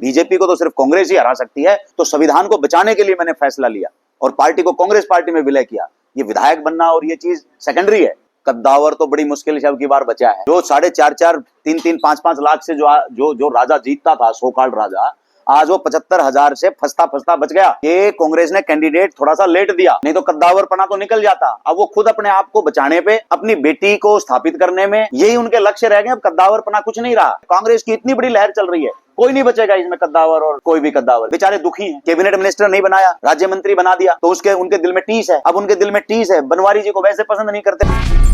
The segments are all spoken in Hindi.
बीजेपी को तो सिर्फ कांग्रेस ही हरा सकती है, तो संविधान को बचाने के लिए मैंने फैसला लिया और पार्टी को कांग्रेस पार्टी में विलय किया। ये विधायक बनना और ये चीज सेकेंडरी है। कद्दावर तो बड़ी मुश्किल से अब की बार बचा है। जो 4.5, 3, 5 लाख से जो राजा जीतता था, सो कॉल्ड राजा, आज वो 75,000 से फंसता बच गया। ये कांग्रेस ने कैंडिडेट थोड़ा सा लेट दिया, नहीं तो कद्दावरपना तो निकल जाता। अब वो खुद अपने आप को बचाने पे, अपनी बेटी को स्थापित करने में, यही उनके लक्ष्य रह गए। अब कद्दावरपना कुछ नहीं रहा। कांग्रेस की इतनी बड़ी लहर चल रही है, कोई नहीं बचेगा इसमें कद्दावर और कोई भी कद्दावर। बेचारे दुखी हैं। कैबिनेट मिनिस्टर नहीं बनाया, राज्य मंत्री बना दिया, तो उनके दिल में टीस है। अब उनके दिल में टीस है, बनवारी जी को वैसे पसंद नहीं करते।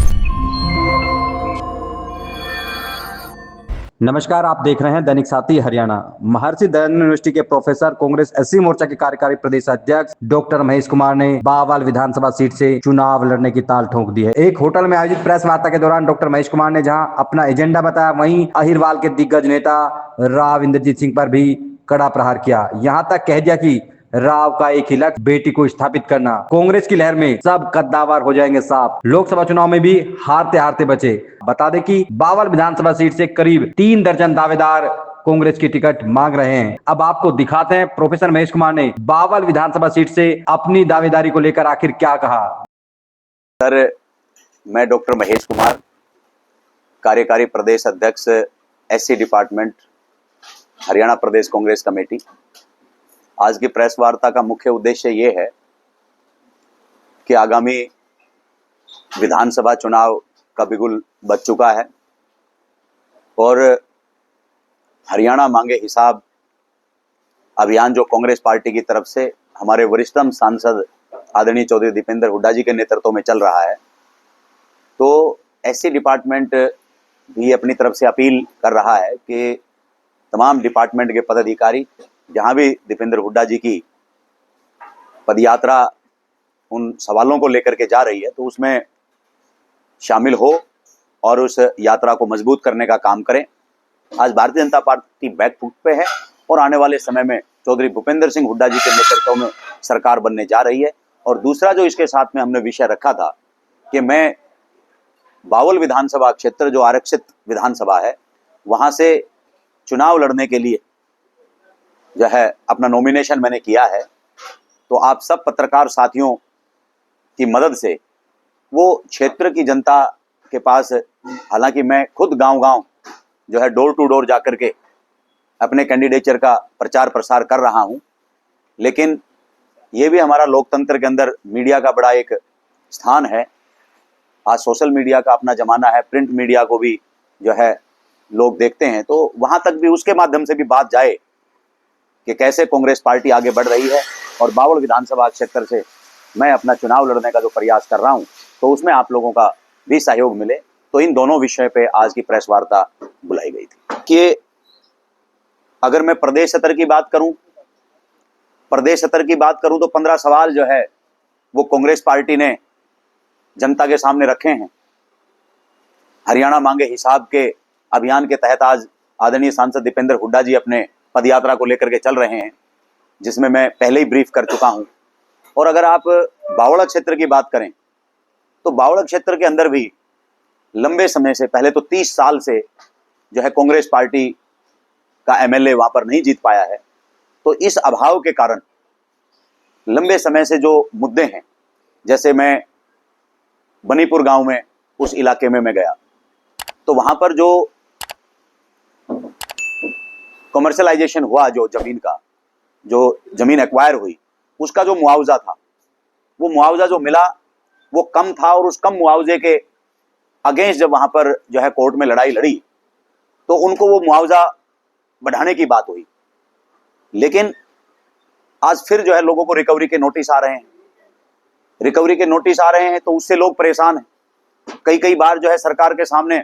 नमस्कार, आप देख रहे हैं दैनिक साथी हरियाणा। महर्षि दयानंद यूनिवर्सिटी के प्रोफेसर, कांग्रेस एससी मोर्चा के कार्यकारी प्रदेश अध्यक्ष डॉक्टर महेश कुमार ने बावल विधानसभा सीट से चुनाव लड़ने की ताल ठोक दी है। एक होटल में आयोजित प्रेस वार्ता के दौरान डॉक्टर महेश कुमार ने जहां अपना एजेंडा बताया, वहीं अहिरवाल के दिग्गज नेता राव इंद्रजीत सिंह पर भी कड़ा प्रहार किया। यहां तक कह दिया कि राव का एक ही लक्ष्य, बेटी को स्थापित करना। कांग्रेस की लहर में सब कद्दावर हो जाएंगे साफ। लोकसभा चुनाव में भी हारते हारते बचे। बता दें कि बावल विधानसभा सीट से करीब 3 दर्जन दावेदार कांग्रेस की टिकट मांग रहे हैं। अब आपको दिखाते हैं प्रोफेसर महेश कुमार ने बावल विधानसभा सीट से अपनी दावेदारी को लेकर आखिर क्या कहा। सर, मैं डॉक्टर महेश कुमार, कार्यकारी प्रदेश अध्यक्ष एससी डिपार्टमेंट, हरियाणा प्रदेश कांग्रेस कमेटी। आज की प्रेस वार्ता का मुख्य उद्देश्य ये है कि आगामी विधानसभा चुनाव का बिगुल बज चुका है और हरियाणा मांगे हिसाब अभियान जो कांग्रेस पार्टी की तरफ से हमारे वरिष्ठतम सांसद आदरणीय चौधरी दीपेंद्र हुड्डा जी के नेतृत्व में चल रहा है, तो एससी डिपार्टमेंट भी अपनी तरफ से अपील कर रहा है कि तमाम डिपार्टमेंट के पदाधिकारी जहां भी दीपेंद्र हुड्डा जी की पदयात्रा उन सवालों को लेकर के जा रही है, तो उसमें शामिल हो और उस यात्रा को मजबूत करने का काम करें। आज भारतीय जनता पार्टी बैकफुट पे है और आने वाले समय में चौधरी भूपेंद्र सिंह हुड्डा जी के नेतृत्व में सरकार बनने जा रही है। और दूसरा जो इसके साथ में हमने विषय रखा था कि मैं बावल विधानसभा क्षेत्र, जो आरक्षित विधानसभा है, वहां से चुनाव लड़ने के लिए जो है अपना नॉमिनेशन मैंने किया है। तो आप सब पत्रकार साथियों की मदद से वो क्षेत्र की जनता के पास, हालांकि मैं खुद गांव-गांव जो है डोर टू डोर जाकर के अपने कैंडिडेचर का प्रचार प्रसार कर रहा हूं, लेकिन ये भी हमारा लोकतंत्र के अंदर मीडिया का बड़ा एक स्थान है। आज सोशल मीडिया का अपना जमाना है, प्रिंट मीडिया को भी जो है लोग देखते हैं, तो वहां तक भी उसके माध्यम से भी बात जाए कि कैसे कांग्रेस पार्टी आगे बढ़ रही है और बावल विधानसभा क्षेत्र से मैं अपना चुनाव लड़ने का जो प्रयास कर रहा हूं, तो उसमें आप लोगों का भी सहयोग मिले। तो इन दोनों विषय पे आज की प्रेस वार्ता बुलाई गई थी। कि अगर मैं प्रदेश स्तर की बात करूं तो 15 सवाल जो है वो कांग्रेस पार्टी ने जनता के सामने रखे हैं। हरियाणा मांगे हिसाब के अभियान के तहत आज आदरणीय सांसद दीपेंद्र हुड्डा जी अपने पदयात्रा को लेकर के चल रहे हैं, जिसमें मैं पहले ही ब्रीफ कर चुका हूं। और अगर आप बावड़ा क्षेत्र की बात करें तो बावड़ा क्षेत्र के अंदर भी लंबे समय से, पहले तो 30 साल से जो है कांग्रेस पार्टी का एमएलए वहां पर नहीं जीत पाया है। तो इस अभाव के कारण लंबे समय से जो मुद्दे हैं, जैसे मैं बनीपुर गांव में, उस इलाके में मैं गया, तो वहां पर जो कमर्शियलाइजेशन हुआ, जो जमीन का, जो जमीन एक्वायर हुई, उसका जो मुआवजा था, वो मुआवजा जो मिला वो कम था। और उस कम मुआवजे के अगेंस्ट जब वहां पर जो है कोर्ट में लड़ाई लड़ी, तो उनको वो मुआवजा बढ़ाने की बात हुई। लेकिन आज फिर जो है लोगों को रिकवरी के नोटिस आ रहे हैं, तो उससे लोग परेशान हैं। कई बार जो है सरकार के सामने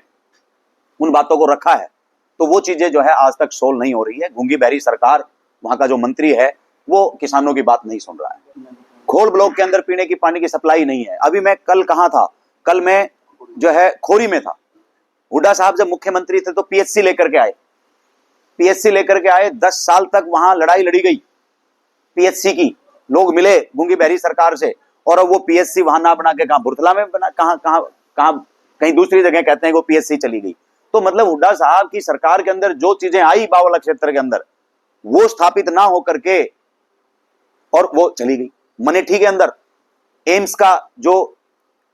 उन बातों को रखा है, तो वो चीजें जो है आज तक सोल्व नहीं हो रही है। गूंगी बहरी सरकार, वहां का जो मंत्री है वो किसानों की बात नहीं सुन रहा है। खोल ब्लॉक के अंदर पीने की पानी की सप्लाई नहीं है। अभी मैं कल कहां था? कल मैं जो है खोरी में था। हुड्डा साहब जब मुख्यमंत्री थे तो पीएचसी लेकर के आए। 10 साल तक वहां लड़ाई लड़ी गई पीएचसी की। लोग मिले गूंगी बहरी सरकार से, और अब वो पीएचसी वहां ना बना के कहां बुरथला में बना, कहीं दूसरी जगह कहते हैं कि वो पीएचसी चली गई। तो मतलब हुड्डा साहब की सरकार के अंदर जो चीजें आई बावला क्षेत्र के अंदर, वो स्थापित ना हो करके और वो चली गई। मनेठी के अंदर एम्स का जो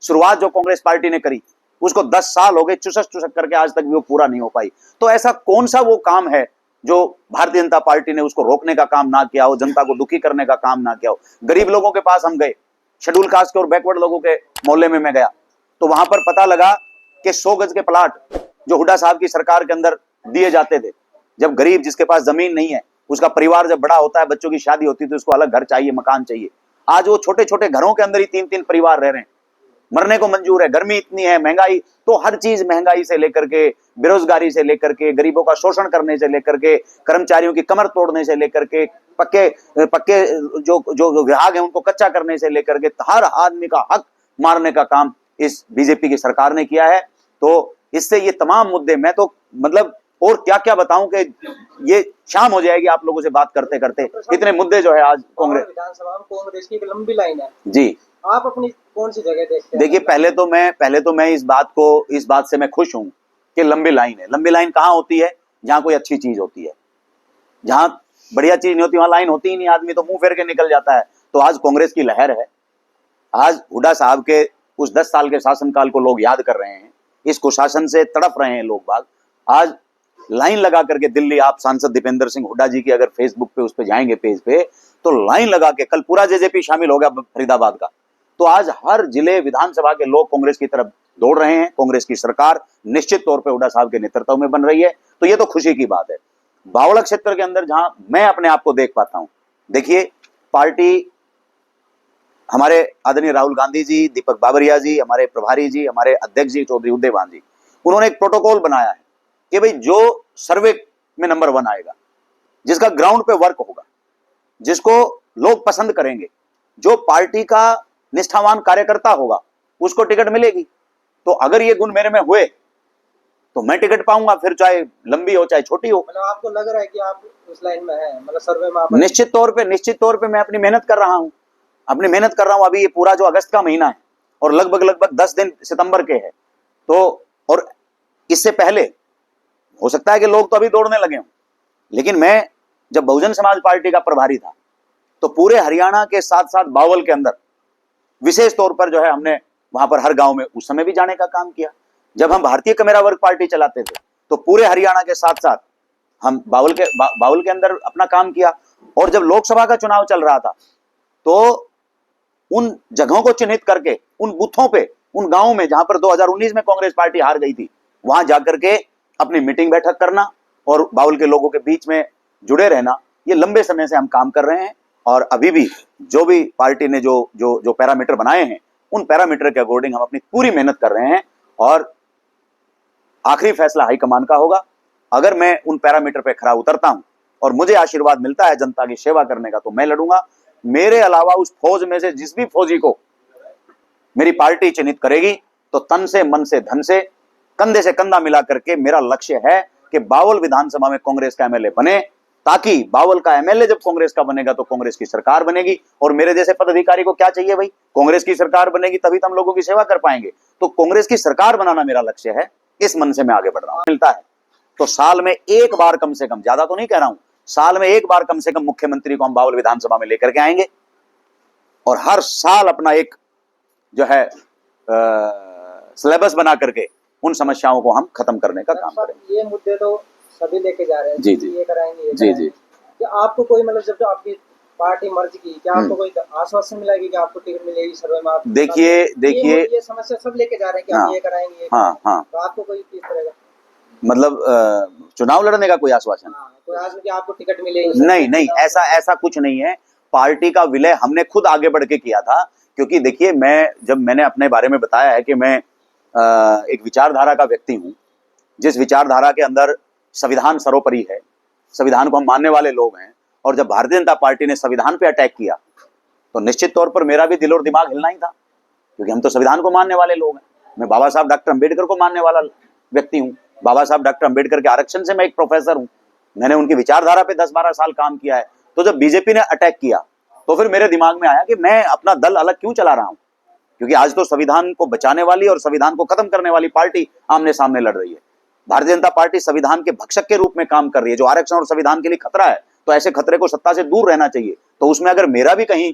शुरुआत जो कांग्रेस पार्टी ने करी, उसको 10 साल हो गए चुसक चुसक करके, आज तक भी वो पूरा नहीं हो पाई। तो ऐसा कौन सा वो काम है जो भारतीय जनता पार्टी ने उसको रोकने का काम ना किया हो, जनता को दुखी करने का काम ना किया हो। गरीब लोगों के पास हम गए, शेड्यूल कास्ट के और बैकवर्ड लोगों के मोहल्ले में मैं गया, तो वहां पर पता लगा कि 100 गज के प्लाट जो हुड्डा साहब की सरकार के अंदर दिए जाते थे, जब गरीब जिसके पास जमीन नहीं है, उसका परिवार जब बड़ा होता है, बच्चों की शादी होती है, तो उसको अलग घर चाहिए, मकान चाहिए। आज वो छोटे छोटे घरों के अंदर ही 3-3 परिवार रह रहे हैं, मरने को मंजूर है। गर्मी इतनी है, महंगाई, तो हर चीज महंगाई से लेकर के, बेरोजगारी से लेकर के, गरीबों का शोषण करने से लेकर के, कर्मचारियों की कमर तोड़ने से लेकर के, पक्के पक्के जो जो ग्राहक हैं उनको कच्चा करने से लेकर के, हर आदमी का हक मारने का काम इस बीजेपी की सरकार ने किया है। तो इससे ये तमाम मुद्दे, मैं तो मतलब और क्या क्या बताऊं कि ये शाम हो जाएगी आप लोगों से बात करते करते, इतने मुद्दे जो है आज कांग्रेस विधानसभा में कांग्रेस की एक लंबी लाइन है जी। आप अपनी कौन सी जगह देखते हैं? देखिए, पहले तो मैं इस बात से मैं खुश हूं कि लंबी लाइन है। लंबी लाइन कहां होती है? जहां कोई अच्छी चीज होती है। जहां बढ़िया चीज नहीं होती वहां लाइन होती ही नहीं, आदमी तो मुंह फेर के निकल जाता है। तो आज कांग्रेस की लहर है। आज हुड्डा साहब के उस 10 साल के शासनकाल को लोग याद कर रहे हैं, इस कुशासन से तड़प रहे हैं लोग बाग। आज लाइन लगा करके दिल्ली, आप सांसद दीपेंद्र सिंह हुड्डा जी की अगर फेसबुक पे उस पे जाएंगे पेज पे, तो लाइन लगा के, कल पूरा जेजेपी शामिल हो गया फरीदाबाद का, तो आज हर जिले विधानसभा के लोग कांग्रेस की तरफ दौड़ रहे हैं। कांग्रेस की सरकार निश्चित तौर पे हुड्डा साहब के नेतृत्व में बन रही है, तो ये तो खुशी की बात है। बावड़ा क्षेत्र के अंदर जहां मैं अपने आप को देख पाता हूं, देखिए, पार्टी, हमारे आदरणीय राहुल गांधी जी, दीपक बाबरिया जी, हमारे प्रभारी जी, हमारे अध्यक्ष जी चौधरी उदयवान जी, उन्होंने एक प्रोटोकॉल बनाया है कि भाई जो सर्वे में नंबर 1 आएगा, जिसका ग्राउंड पे वर्क होगा, जिसको लोग पसंद करेंगे, जो पार्टी का निष्ठावान कार्यकर्ता होगा, उसको टिकट मिलेगी। तो अगर ये गुण मेरे में हुए तो मैं टिकट पाऊंगा, फिर चाहे लंबी हो चाहे छोटी हो। मतलब आपको लग रहा है कि आप उस लाइन में हैं, मतलब सर्वे में आप निश्चित तौर पे मैं अपनी मेहनत कर रहा हूं। अभी ये पूरा जो अगस्त का महीना है और लगभग 10 दिन सितंबर के है, तो और इससे पहले हो सकता है कि लोग तो अभी दौड़ने लगे हों, लेकिन मैं जब बहुजन समाज पार्टी का प्रभारी था, तो पूरे हरियाणा के साथ साथ बावल के अंदर विशेष तौर पर जो है हमने वहां पर हर गांव में उस समय भी जाने का काम किया। जब हम भारतीय कमेरा वर्ग पार्टी चलाते थे, तो पूरे हरियाणा के साथ साथ हम बावल के अंदर अपना काम किया। और जब लोकसभा का चुनाव चल रहा था, तो उन जगहों को चिन्हित करके, उन बूथों पे, उन गांवों में जहां पर 2019 में कांग्रेस पार्टी हार गई थी, वहां जाकर के अपनी मीटिंग बैठक करना और बावल के लोगों के बीच में जुड़े रहना, ये लंबे समय से हम काम कर रहे हैं। और अभी भी जो भी पार्टी ने जो पैरामीटर बनाए हैं, उन पैरामीटर के अकॉर्डिंग हम अपनी पूरी मेहनत कर रहे हैं। और आखिरी फैसला हाईकमान का होगा। अगर मैं उन पैरामीटर पे खरा उतरता हूं और मुझे आशीर्वाद मिलता है जनता की सेवा करने का, तो मैं लड़ूंगा। मेरे अलावा उस फौज में से जिस भी फौजी को मेरी पार्टी चिन्हित करेगी, तो तन से, मन से, धन से, कंधे से कंधा मिला करके मेरा लक्ष्य है कि बावल विधानसभा में कांग्रेस का एमएलए बने, ताकि बावल का एमएलए जब कांग्रेस का बनेगा तो कांग्रेस की सरकार बनेगी। और मेरे जैसे पदाधिकारी को क्या चाहिए भाई? कांग्रेस की सरकार बनेगी तभी तो हम लोगों की सेवा कर पाएंगे। तो कांग्रेस की सरकार बनाना मेरा लक्ष्य है, इस मन से मैं आगे बढ़ रहा हूं। मिलता है तो साल में एक बार कम से कम, ज्यादा तो नहीं कह रहा हूं, साल में एक बार कम से कम मुख्यमंत्री को हम बावल विधानसभा में लेकर के आएंगे और हर साल अपना एक जो है सिलेबस बना करके उन समस्याओं को हम खत्म करने का काम करेंगे। ये मुद्दे तो सभी लेके जा रहे हैं, जी जी, ये कराएंगे, जी। कि आपको कोई, मतलब जब आपकी पार्टी मर्ज की, क्या आपको कोई आश्वासन मिला कि आपको टिकट मिलेगी सर्वे में? देखिए ये समस्या सब लेके जा रहे हैं कि हम ये कराएंगे, हाँ, तो आपको कोई किस तरह का, मतलब चुनाव लड़ने का कोई आश्वासन? कोई आश्वासन कि आपको टिकट मिलेगी? नहीं, ऐसा कुछ नहीं है। पार्टी का विलय हमने खुद आगे बढ़ के किया था, क्योंकि देखिए, मैंने अपने बारे में बताया है कि मैं एक विचारधारा का व्यक्ति हूं, जिस विचारधारा के अंदर संविधान सर्वोपरि है, संविधान को हम मानने वाले लोग हैं। और जब भारतीय जनता पार्टी ने संविधान पे अटैक किया, तो निश्चित तौर पर मेरा भी दिल और दिमाग हिलना ही था, क्योंकि हम तो संविधान को मानने वाले लोग हैं। मैं बाबा साहब डॉक्टर अंबेडकर को मानने वाला व्यक्ति हूँ। बाबा साहब डॉक्टर अंबेडकर के आरक्षण से मैं एक प्रोफेसर हूँ। मैंने उनकी विचारधारा पे 10-12 साल काम किया है। तो जब बीजेपी ने अटैक किया, तो फिर मेरे दिमाग में आया कि मैं अपना दल अलग क्यों चला रहा हूं, क्योंकि आज तो संविधान को बचाने वाली और संविधान को खत्म करने वाली पार्टी आमने सामने लड़ रही है। भारतीय जनता पार्टी संविधान के भक्षक के रूप में काम कर रही है। जो आरक्षण और संविधान के लिए खतरा है, तो ऐसे खतरे को सत्ता से दूर रहना चाहिए। तो उसमें अगर मेरा भी कहीं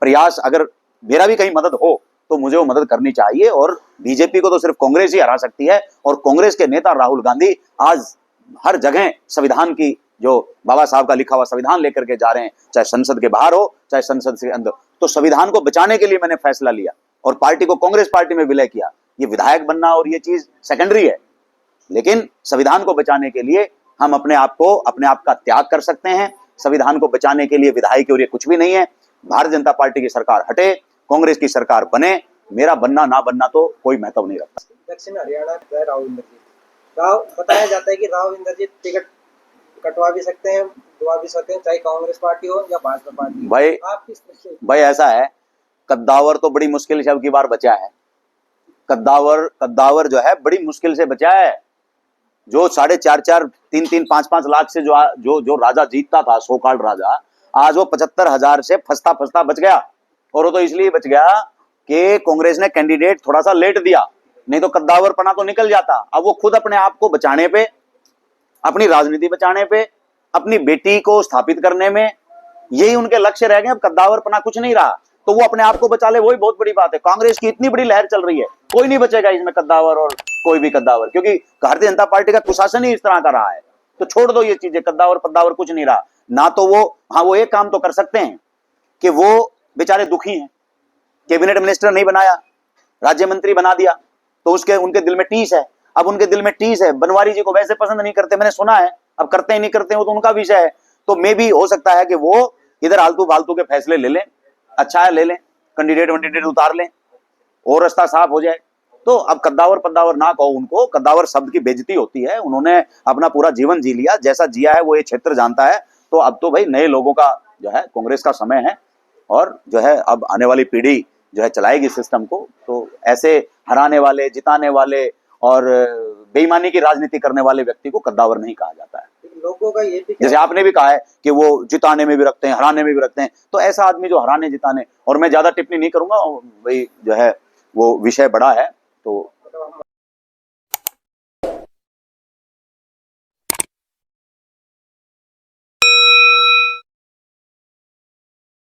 प्रयास, अगर मेरा भी कहीं मदद हो तो मुझे वो मदद करनी चाहिए। और बीजेपी को तो सिर्फ कांग्रेस ही हरा सकती है। और कांग्रेस के नेता राहुल गांधी आज हर जगह संविधान की, जो बाबा साहब का लिखा हुआ संविधान लेकर के जा रहे हैं, चाहे संसद के बाहर हो चाहे संसद के अंदर। तो संविधान को बचाने के लिए मैंने फैसला लिया और पार्टी को कांग्रेस पार्टी में विलय किया। ये विधायक बनना और ये चीज सेकेंडरी है, लेकिन संविधान को बचाने के लिए हम अपने आप का त्याग कर सकते हैं। संविधान को बचाने के लिए विधायक और ये कुछ भी नहीं है। भारतीय जनता पार्टी की सरकार हटे, कांग्रेस की सरकार बने, मेरा बनना ना बनना तो कोई महत्व नहीं रखता। दक्षिण हरियाणा का राव इंद्रजीत बताया जाता है कि राव इंद्रजीत टिकट कटवा भी सकते हैं, दुआ भी सकते हैं, चाहे कांग्रेस पार्टी हो या भाजपा पार्टी। भाई ऐसा है, कद्दावर तो बड़ी मुश्किल से अब की बार बचा है। कद्दावर जो है बड़ी मुश्किल से बचा है। जो 4.5, 3, 5 लाख से जो राजा जीतता था, सो कॉल्ड राजा, आज वो 75,000 से फंसता फंसता बच गया। और वो तो इसलिए बच गया कि कांग्रेस ने कैंडिडेट थोड़ा सा लेट दिया, नहीं तो कद्दावर पना तो निकल जाता। अब वो खुद अपने आप को बचाने पे, अपनी राजनीति बचाने पे, अपनी बेटी को स्थापित करने में, यही उनके लक्ष्य रह गए। अब कद्दावर पना कुछ नहीं रहा, तो वो अपने आप को बचा ले, वही बहुत बड़ी बात है। कांग्रेस की इतनी बड़ी लहर चल रही है, कोई नहीं बचेगा इसमें कद्दावर और कोई भी कद्दावर, क्योंकि भारतीय जनता पार्टी का कुशासन ही इस तरह का रहा है। तो छोड़ दो ये चीजें, कद्दावर पद्दावर कुछ नहीं रहा ना। तो वो एक काम तो कर सकते हैं कि वो बेचारे दुखी हैं, कैबिनेट मिनिस्टर नहीं बनाया, राज्य मंत्री बना दिया, तो उनके दिल में टीस है। अब उनके दिल में टीस है, बनवारी जी को वैसे पसंद नहीं करते, मैंने सुना है। अब करते ही नहीं करते वो तो उनका विषय है। तो मे भी हो सकता है कि वो इधर आलतू फालतू के फैसले ले लें, अच्छा है ले लें, कैंडिडेट उतार लें और रास्ता साफ हो जाए। तो अब कद्दावर पद्दावर ना कहो उनको, कद्दावर शब्द की बेइज्जती होती है। उन्होंने अपना पूरा जीवन जी लिया, जैसा जिया है वो ये क्षेत्र जानता है। तो अब तो भाई नए लोगों का जो है कांग्रेस का समय है, और जो है अब आने वाली पीढ़ी जो है चलाएगी सिस्टम को। तो ऐसे हराने वाले, जिताने वाले और बेईमानी की राजनीति करने वाले व्यक्ति को कद्दावर नहीं कहा जाता है। लोगों का ये भी, जैसे आपने भी कहा है कि वो जिताने में भी रखते हैं, हराने में भी रखते हैं, तो ऐसा आदमी जो हराने जिताने, और मैं ज्यादा टिप्पणी नहीं करूंगा, भाई जो है वो विषय बड़ा है। तो